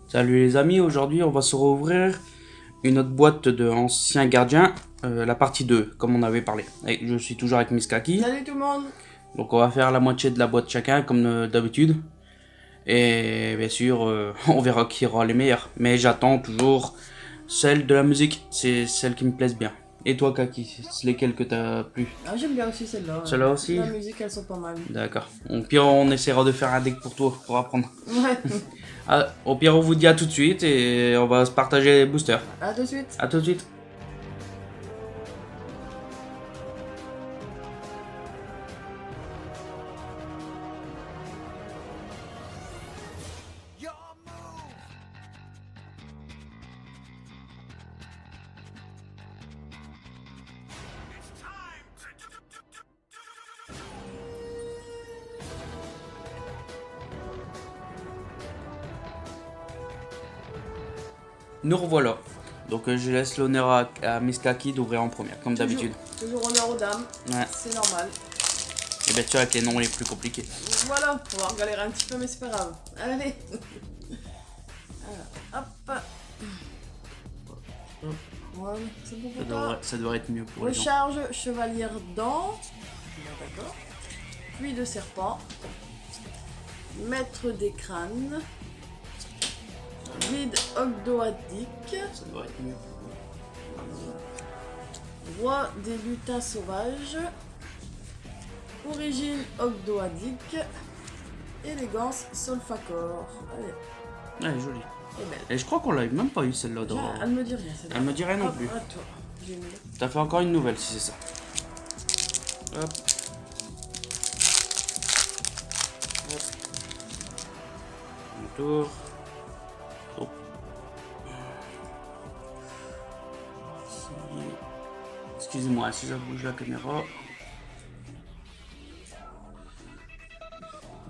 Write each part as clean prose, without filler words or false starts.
Salut les amis, aujourd'hui on va se rouvrir une autre boîte de Anciens Gardiens, la partie 2, comme on avait parlé. Et je suis toujours avec Miss Kaki. Salut tout le monde. Donc on va faire la moitié de la boîte chacun, comme d'habitude. Et bien sûr, on verra qui aura les meilleurs. Mais j'attends toujours celle de la musique, c'est celle qui me plaise bien. Et toi Kaki, c'est lesquelles que t'as plu? Ah, j'aime bien aussi celle-là. Celle-là aussi? La musique, elles sont pas mal. D'accord. Au pire, on essaiera de faire un deck pour toi, pour apprendre. Ouais. Ah, au pire, on vous dit à tout de suite et on va se partager les boosters. À tout de suite. À tout de suite. Nous revoilà. Donc je laisse l'honneur à Miss Kaki d'ouvrir en première, comme d'habitude. Toujours honneur aux dames. Ouais. C'est normal. Et bien sûr avec les noms les plus compliqués. Voilà, on va galérer un petit peu, mais c'est pas grave. Allez. Alors, hop. Voilà, c'est bon pour toi. Ça devrait être mieux pour les gens. Recharge chevalière dent. D'accord. Pluie de serpent. Maître des crânes. Vide ogdoadique. Ça devrait être mieux. Roi des lutins sauvages. Origine ogdoadique. Élégance solfacor. Allez, Elle est jolie. elle est belle. Et je crois qu'on l'avait même pas eu celle-là. Tiens, elle me dit rien, celle-là. Elle me dit rien non Hop, plus. à toi. J'ai mis. T'as fait encore une nouvelle si c'est ça. Hop. Hop. Un tour. Oh. Excusez-moi si ça bouge la caméra.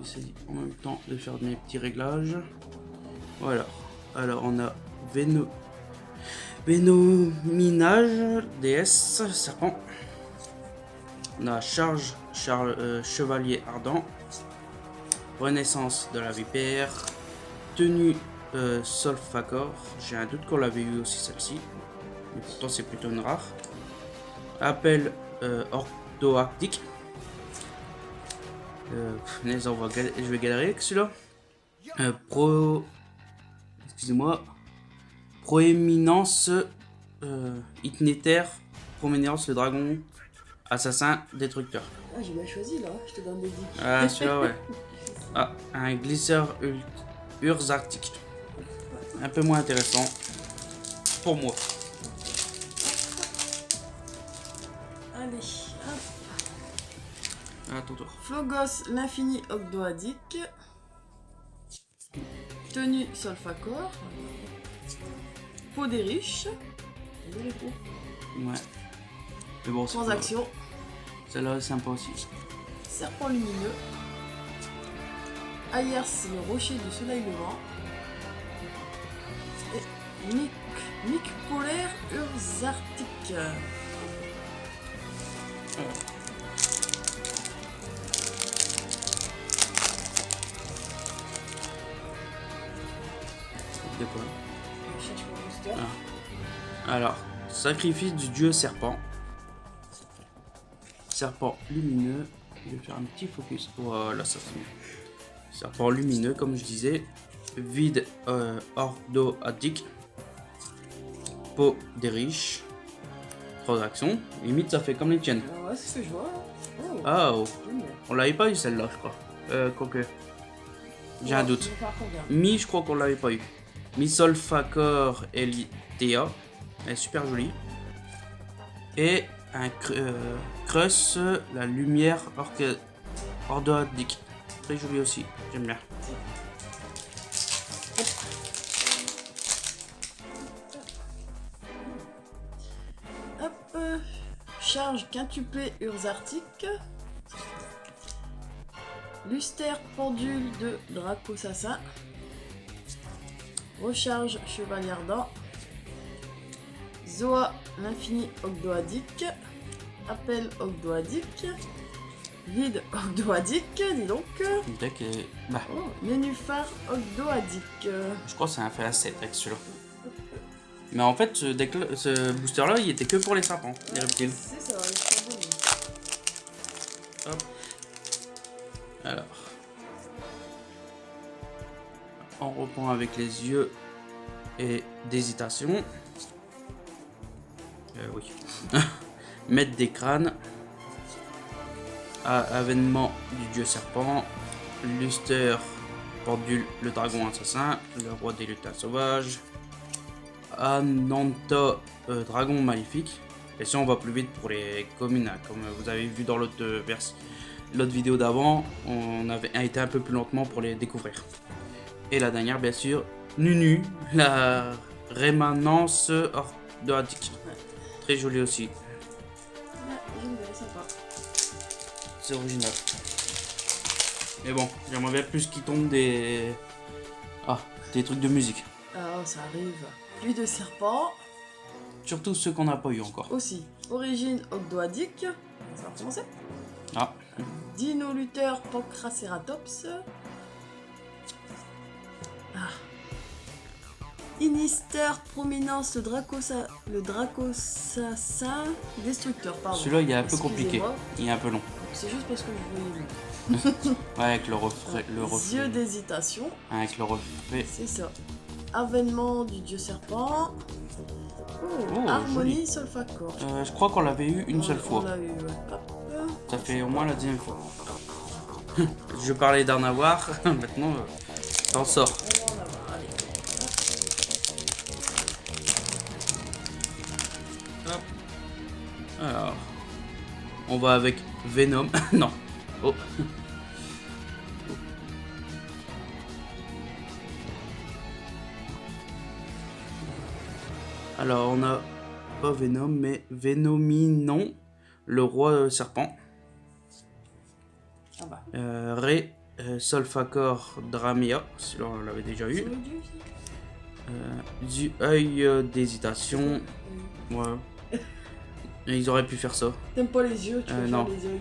J'essaie en même temps de faire mes petits réglages. Voilà. Alors on a Vénominage, déesse, serpent. On a Chevalier ardent. Renaissance de la vipère. Tenue Solfacor. J'ai un doute qu'on l'avait eu aussi celle-ci. Mais pourtant c'est plutôt une rare. Appel orthoarctique. Je vais galérer avec celui-là. Excusez-moi. Proéminence itinéraire. Proménance le dragon. Assassin détructeur. Ah, j'ai bien choisi là, je te donne des dicks. Ah, celui-là, ouais. Ah, un glisseur urzarctique. Un peu moins intéressant. Pour moi. Allez, hop. À ton tour. Flogos l'infini ogdoadique. Tenue solfacor. Peau des riches. Ouais. Mais bon, c'est pas grave. Transaction. Celle-là est sympa aussi. Serpent lumineux. Ayers, le rocher du soleil levant. Et Mic polaire urzarctique. De quoi? Je cherche mon booster. Ah. Alors, sacrifice du dieu serpent. Serpent lumineux. Je vais faire un petit focus. Voilà, ça c'est mieux. Serpent lumineux, comme je disais. Vide orthoadique. Peau des riches. Transaction. Limite, ça fait comme les tiennes. Ouais, c'est ce que je vois. Oh, Ah, oh. j'aime bien. On l'avait pas eu celle-là, je crois. Quoique. J'ai un doute. Je vais faire combien? Mi, je crois qu'on l'avait pas eu. Mi Solfacor Elitea. Elle est super jolie. Et un Crus, la lumière ordoadique. Très joli aussi, j'aime bien. Hop. Charge quintuplée urzarctique. Luster pendule de Dracosassin. Recharge chevalier ardent. Zoa l'infini ogdoadique. Appel ogdoadique. Vide Ogdoadik, dis donc. Deck est... Bah, Oh, Nénuphar Ogdoadik. je crois que c'est un fait à 7 avec celui-là. Mais en fait, ce booster-là, il était que pour les serpents, les reptiles. C'est ça, il est bon. Hop. Alors. On reprend avec les yeux et d'hésitation. Oui. Mettre des crânes. Avènement du dieu serpent. Luster, pendule, le dragon assassin. Le roi des lutins sauvages. Ananta, dragon maléfique. Et si on va plus vite pour les communes, hein, comme vous avez vu dans l'autre vidéo d'avant, on avait été un peu plus lentement pour les découvrir. Et la dernière, bien sûr, Nunu, la rémanence Ogdoadik. Très jolie aussi. Ouais, j'aime bien, sympa. C'est original. Mais bon, j'aimerais bien plus qu'il tombe des trucs de musique. Ah, ça arrive. Pluie de serpent. Surtout ceux qu'on n'a pas eu encore. Aussi. Origine Ogdoadik. Ça va commencer. Ah, Dinoluteur Pancraceratops. Ah. Inister Prominence le Dracosassin Destructeur, pardon. celui-là il est un peu compliqué. Excusez-moi. Il est un peu long. C'est juste parce que je voulais. Ouais, avec le reflet. Yeux d'hésitation. Avec le reflet. C'est ça. Avènement du dieu serpent. Oh, Harmonie Solfacor. Je crois qu'on l'avait eu une seule On fois. l'a eu, ouais. Hop. Ça fait au moins la 10e fois. Je parlais d'en avoir. Maintenant, t'en sors. On va en avoir, allez. Hop. Alors, on va avec Venom. Non. Oh. Alors, on a pas Venom, mais Venominon, le roi serpent. Ah bah. Ré, Solfacor Dramia, celui-là on l'avait déjà eu. Du œil d'hésitation. Ouais. Ils auraient pu faire ça. T'aimes pas les yeux, tu veux Non. faire les yeux.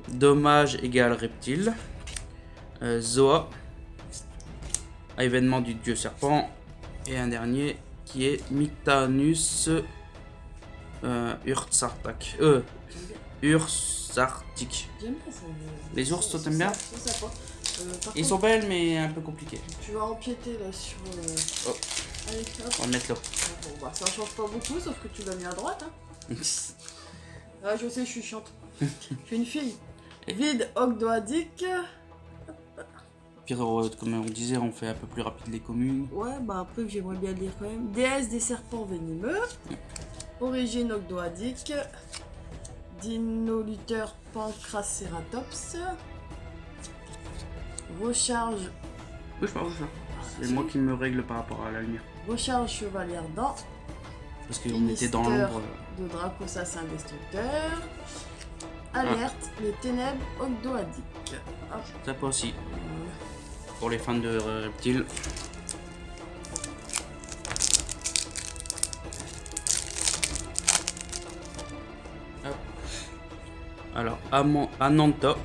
Dommage égale reptile. Zoa. Événement du dieu serpent. Et un dernier qui est Myctanus Ursartak. Ursartic. J'aime bien ça. Les ours, toi, t'aimes bien? C'est sympa. Par Ils contre, sont belles mais un peu compliquées. tu vas empiéter là sur. Oh. Allez, hop. On va le mettre là. Bon, bah, ça change pas beaucoup, sauf que tu l'as mis à droite. Hein. Ah, je sais, je suis chiante. Je suis une fille. Vide Ogdoadik. Puis, comme on disait, on fait un peu plus rapide les communes. Ouais, bah après, j'aimerais bien le lire quand même. Déesse des serpents venimeux. Origine Ogdoadik. Dinoluteur Pancraceratops. Recharge. Bouge pas, bouge pas. C'est moi qui me règle par rapport à la lumière. Recharge Chevalier Ardent. Parce qu'on était dans l'ombre. De Dracosassin Destructeur. Alerte, les ténèbres Ogdoadik. Hop. Ça peut aussi. Pour les fans de reptiles. Hop. Alors, Ananta.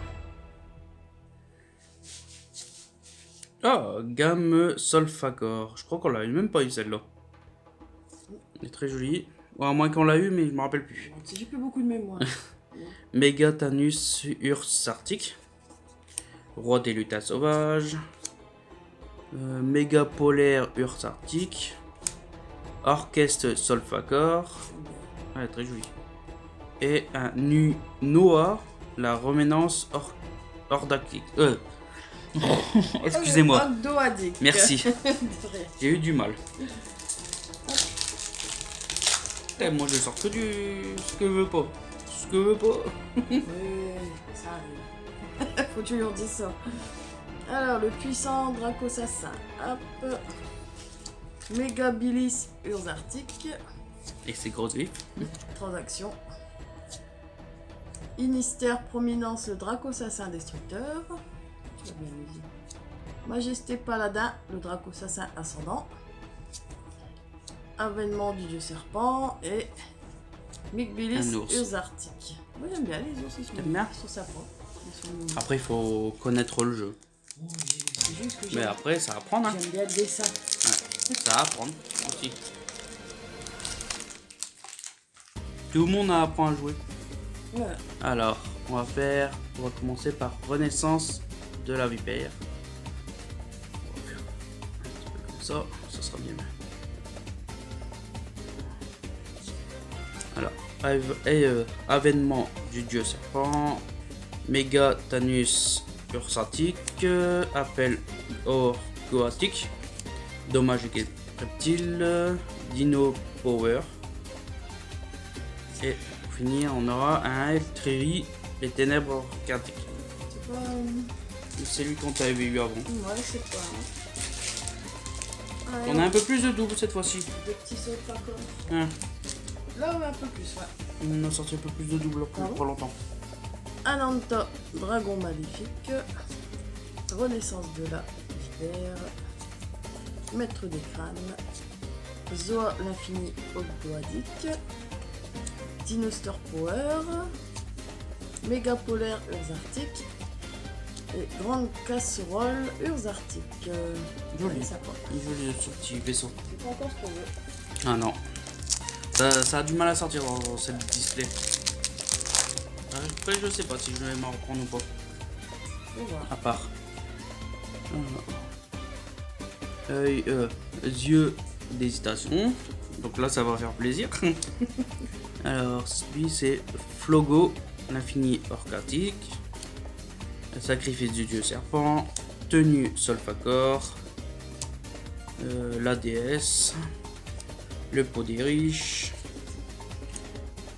Ah, gamme Solfacor. Je crois qu'on l'a même pas eu celle-là. Elle est très jolie. Ouais, à moins qu'on l'a eu, mais je me rappelle plus. J'ai plus beaucoup de mémoire. Megatanus Ursartic. Roi des lutins sauvages. Mégapolaire Ursartic. Orchestre Solfacor. Ouais, très joli. Et un Noah, la reménance Ordactique. Excusez-moi. Ogdoadik. Merci. J'ai eu du mal. Eh, moi je sors que du... ce que je veux pas. Ce que je veux pas. Oui, ça arrive. Faut que tu lui en dises ça. Alors, le puissant Dracosassin. Hop. Mégabilis Ursartic. Et c'est grosses vies. Transaction. Inister Prominence le Dracosassin Destructeur. Tu l'as bien dit. Majesté Paladin, le Dracosassin Ascendant. Avènement du dieu serpent et Mygbilis Un ours. Ursartic. Moi j'aime bien les ours, ils sont T'aimes bien? ils sont sympas. Ils sont mignons. Après, il faut connaître le jeu. C'est juste que Mais après, ça va apprendre. Hein. j'aime bien le dessin. Ouais. Ça va apprendre aussi. Tout le monde apprend à jouer. Ouais. Alors, on va commencer par Renaissance de la Vipère. On va faire un petit peu comme ça sera bien. Alors, avènement du dieu serpent, Mégatanus ursatique, appel orgoatique, dommage reptile, Dino Power. Et pour finir, on aura un Eltriri, les ténèbres orgatiques. C'est pas. C'est lui qu'on t'avait eu avant. Ouais, c'est pas. Ouais, On a un peu plus de double cette fois-ci. des petits sauts pas comme. Hein. Là, on a un peu plus, ouais. On a sorti un peu plus de double Ah bon pour longtemps. Ananta, dragon maléfique. Renaissance de la vipère. Maître des crânes. Zoa l'infini ogdoadique. Dinosaur Power. Méga polaire ursarctique. Et grande casserole ursarctique. Joli. Ça quoi. Joli ce petit vaisseau. C'est pas encore ce qu'on veut. Ah non. Ça a du mal à sortir dans cette display. Après, je sais pas si je vais m'en reprendre ou pas. On va voir. À part. Œil, yeux d'hésitation. Donc là, ça va faire plaisir. Alors, lui, c'est Flogo, l'infini orcatique. Sacrifice du dieu serpent. Tenue Solfacor. La déesse. Le pot des riches.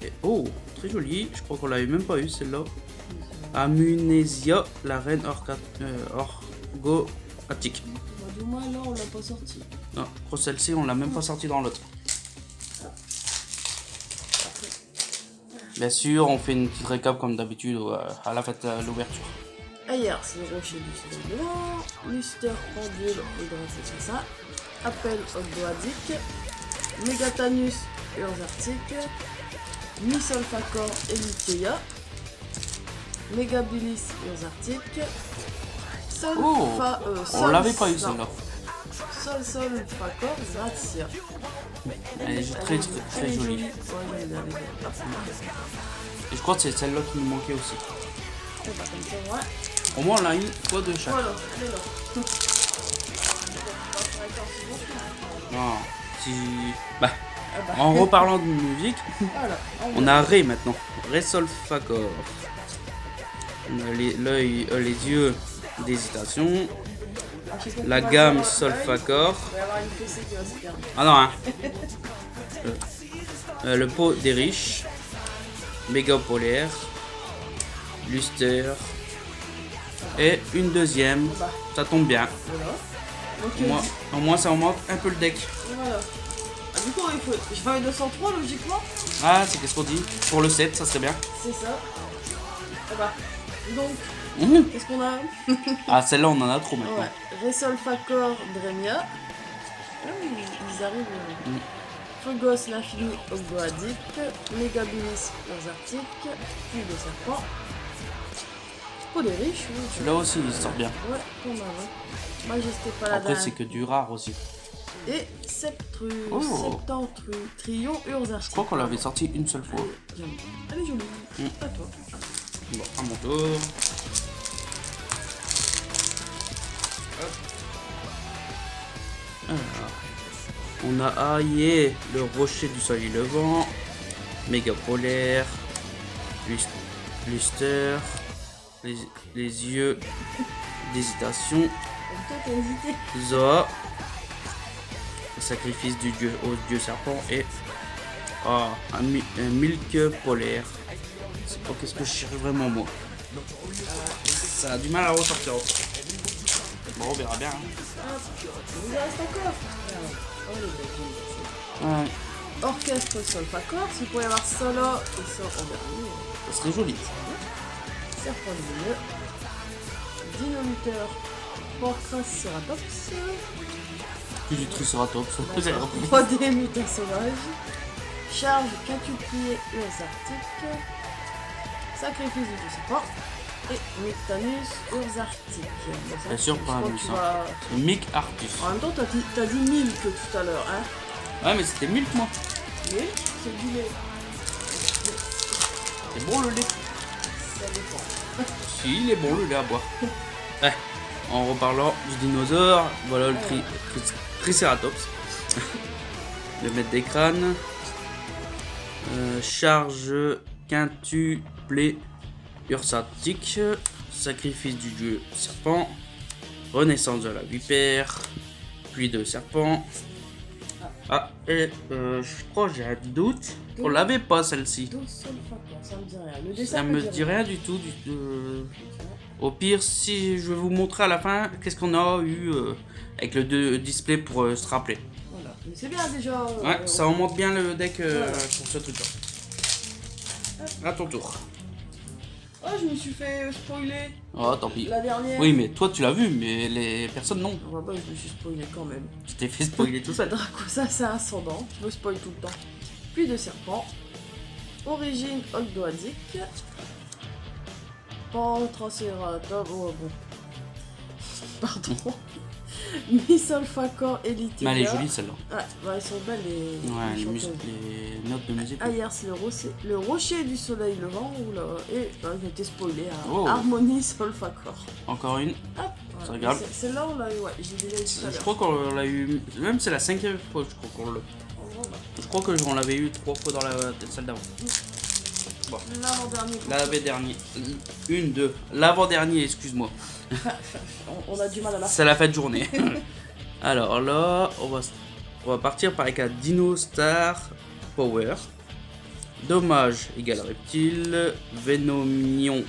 Et, oh, très joli. Je crois qu'on l'avait même pas eu celle-là. Amunesia, la reine orgoatique. Du moins, là, on l'a pas sorti. Non, pour celle-ci, on l'a même pas sorti dans l'autre. Bien sûr, on fait une petite récap comme d'habitude à la fête de l'ouverture. Ailleurs, c'est le rocher du soleil levant. Luster, pendule, c'est ça. Appel ogdoadique. Mégatanus, ursarctique. Misolfacor, Elitea. Megabilis, ursarctique. On l'avait pas eu celle-là. Solfacor, Gratia. Elle est très jolie. Ouais, j'aime bien, hop. Et je crois que c'est celle-là qui nous manquait aussi. Et bah, comme ça, ouais. Au moins, on a une fois de chaque. Voilà, elle est là. Non, si... Bah, Ah bah. en reparlant de musique, Voilà, on a Ré maintenant. Ré Solfacor. On a l'œil, les yeux d'hésitation. La gamme Solfacor. Il va y avoir une PC qui va se perdre. Ah non, hein. Le pot des riches. Méga polaire. Luster. Et une deuxième. Ça tombe bien. Voilà. Donc, Au moins, ça augmente un peu le deck. voilà. Ah, du coup, il faut. Je fais un 203 logiquement. Ah, c'est qu'est-ce qu'on dit? Pour le 7, ça serait bien. C'est ça. Ah bah. Donc, Mhm. qu'est-ce qu'on a? Ah, celle-là, on en a trop maintenant. Ouais. Resolfacor Dremia. Ils arrivent. Frugos l'infini ogdoadique. Megabilis ursarctique. Puis de serpent. Pour les riches, oui. Celui-là aussi, il sort bien. Ouais, pas mal, ouais. Majesté paladin. Après, c'est que du rare aussi. Et Septru, Oh. Septentru, Trion ursarctique. Je crois qu'on l'avait sorti une seule fois. Elle est jolie. À toi. Bon, à mon tour. Hop. Alors, on a Aïe, le rocher du soleil levant, méga polaire, Luster, les yeux d'hésitation, Toi, t'as hésité. Zoa, le sacrifice du dieu au dieu serpent et un milk polaire. Je sais pas qu'est-ce que je cherche vraiment moi. Ça a du mal à ressortir. Bon, on verra bien. Hein. Il en reste encore. Oh, les belles. Ouais, Orchestre Solfacor. S'il pouvait y avoir solo et sol en dernier. ça serait joli. Serpent lumineux. Dynamiteur. Portraceratops. Plus du Triceratops. 3D mutin sauvage. Charge quintuplier ursarctique. Sacrifice du dieu serpent. Et Myctanus Urzartic. Bien sûr, pas un vas... Mick Artus. En même temps, t'as dit Milk tout à l'heure, hein. Ouais, mais c'était Milk, moi. Milk, c'est du lait. C'est bon le lait. Ça dépend. Si, il est bon le lait à boire. Ouais. En reparlant du dinosaure, voilà le Triceratops. Le maître des crânes. Charge quintuplé Ursatique. Sacrifice du dieu serpent. Renaissance de la vipère. Pluie de serpent. Ah, et je crois que j'ai un doute. On l'avait pas celle-ci. Ça me dit rien. Le dessin Ça me dit rien du tout. Au pire, si je vais vous montrer à la fin qu'est-ce qu'on a eu avec le display pour se rappeler. Voilà. Mais c'est bien déjà. Ouais, ça remonte bien le deck pour ce truc-là. À ton tour. Oh, je me suis fait spoiler. Oh, tant pis. La dernière. Oui, mais toi tu l'as vu, mais les personnes non. Ah bah, je me suis spoilé quand même. Tu t'es fait spoiler tout seul. Dracosa, c'est ascendant. Je me spoil tout le temps. Puis de serpent. Origine Ogdoadique. Pantracératops. Oh bon. Pardon. Misolfacor Elite. Mais elle est jolie celle-là. Ouais, bah, elles sont belles les. Ouais, les les notes de musique. Ah, hier, c'est le rocher du soleil levant. Oula. Et j'ai été spoilé. Hein. Oh. Harmonie Solfacor. Encore une. Hop. Ça Voilà. regarde. Celle-là, on l'a eu. Ouais, j'ai déjà eu tout à Je l'heure. crois qu'on l'a eu. Même c'est la 5e fois, je crois qu'on l'a. Je crois que on l'avait eu 3 fois dans la salle d'avant. Bon. L'avant-dernier. L'avant-dernier. Une, deux. L'avant-dernier, excuse-moi. On a du mal à la C'est la fin de journée. Alors là, on va partir par avec un Dino Star Power. Dommage égale reptile. Venomion,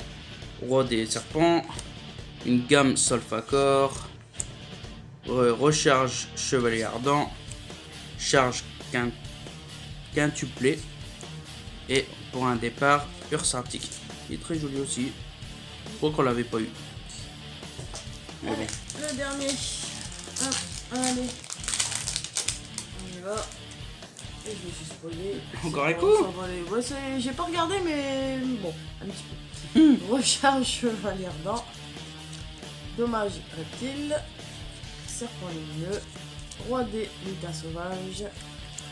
roi des serpents. Une gamme Solfacor. Recharge chevalier ardent. Charge quintuplé. Et pour un départ, Ursatic. Il est très joli aussi. Je crois qu'on l'avait pas eu. Mais bon. Le dernier. Hop, allez. On y va. Et je me suis spoilé. Encore un coup. Ouais, j'ai pas regardé, mais bon, un petit peu. Recharge chevalier ardent. Dommage reptile. Serpent lumineux. Roi des lutins sauvages.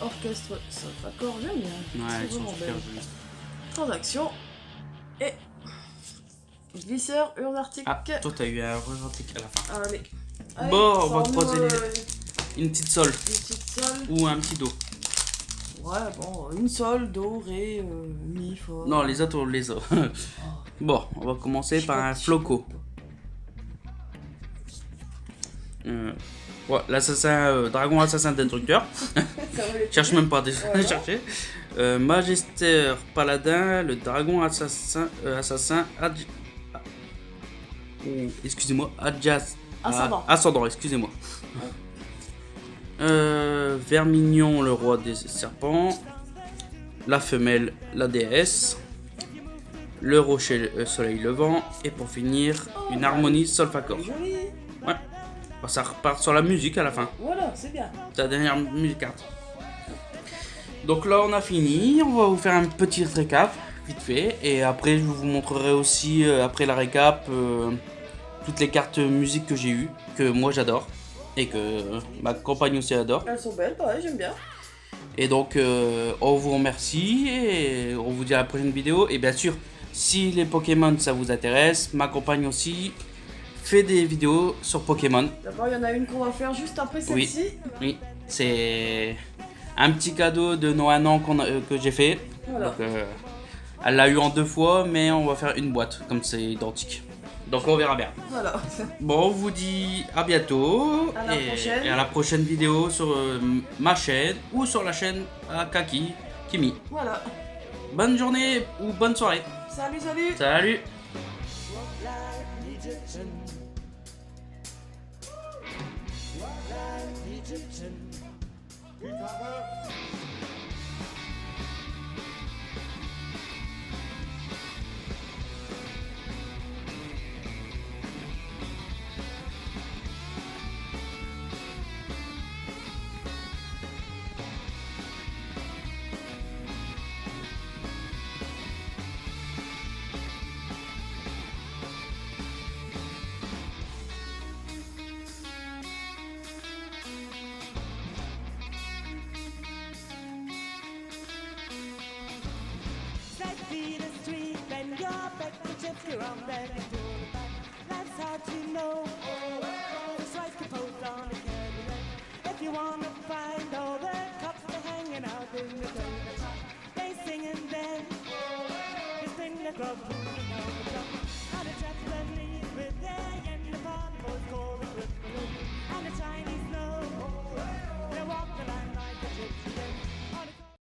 Orchestre Solfacor, j'aime bien. Ouais, c'est elles sont vraiment super belle. jolies. Transaction. Et. Glisseur Urzartic. Ah, toi t'as eu un reventic à la fin. Allez. Bon, on va sors-nous, croiser une petite sol une petite sol. ou un petit do. Ouais, bon, une sol, do, ré, mi, fa. Non, les autres on les a. Bon, on va commencer par un floco. Ouais, l'assassin, dragon assassin destructeur. Cherche même pas à chercher. Magister paladin, le dragon assassin, excusez-moi, ascendant, excusez-moi. Vermignon, le roi des serpents. La femelle, la déesse. Le rocher, soleil levant. Et pour finir, une harmonie Solfacor. Joli. Ouais. Bah, ça repart sur la musique à la fin. Voilà, c'est bien. C'est la dernière musique carte. Donc là on a fini, on va vous faire un petit récap vite fait et après je vous montrerai aussi après la récap toutes les cartes musique que j'ai eues, que moi j'adore et que ma compagne aussi adore. Elles sont belles, pareil, j'aime bien. Et donc on vous remercie et on vous dit à la prochaine vidéo. Et bien sûr, si les Pokémon ça vous intéresse, ma compagne aussi fait des vidéos sur Pokémon. D'abord, il y en a une qu'on va faire juste après celle-ci. Oui, c'est un petit cadeau de nos 1 an que j'ai fait. Voilà. Donc, elle l'a eu en 2 fois, mais on va faire une boîte, comme c'est identique. Donc on verra bien. Voilà. Bon, on vous dit à bientôt. À la prochaine. Et à la prochaine vidéo sur ma chaîne ou sur la chaîne à Kimi. Voilà. Bonne journée ou bonne soirée. Salut, salut. Salut. find all the cops are hanging out in the tabletop. They sing and dance, just in the club, moving on the top.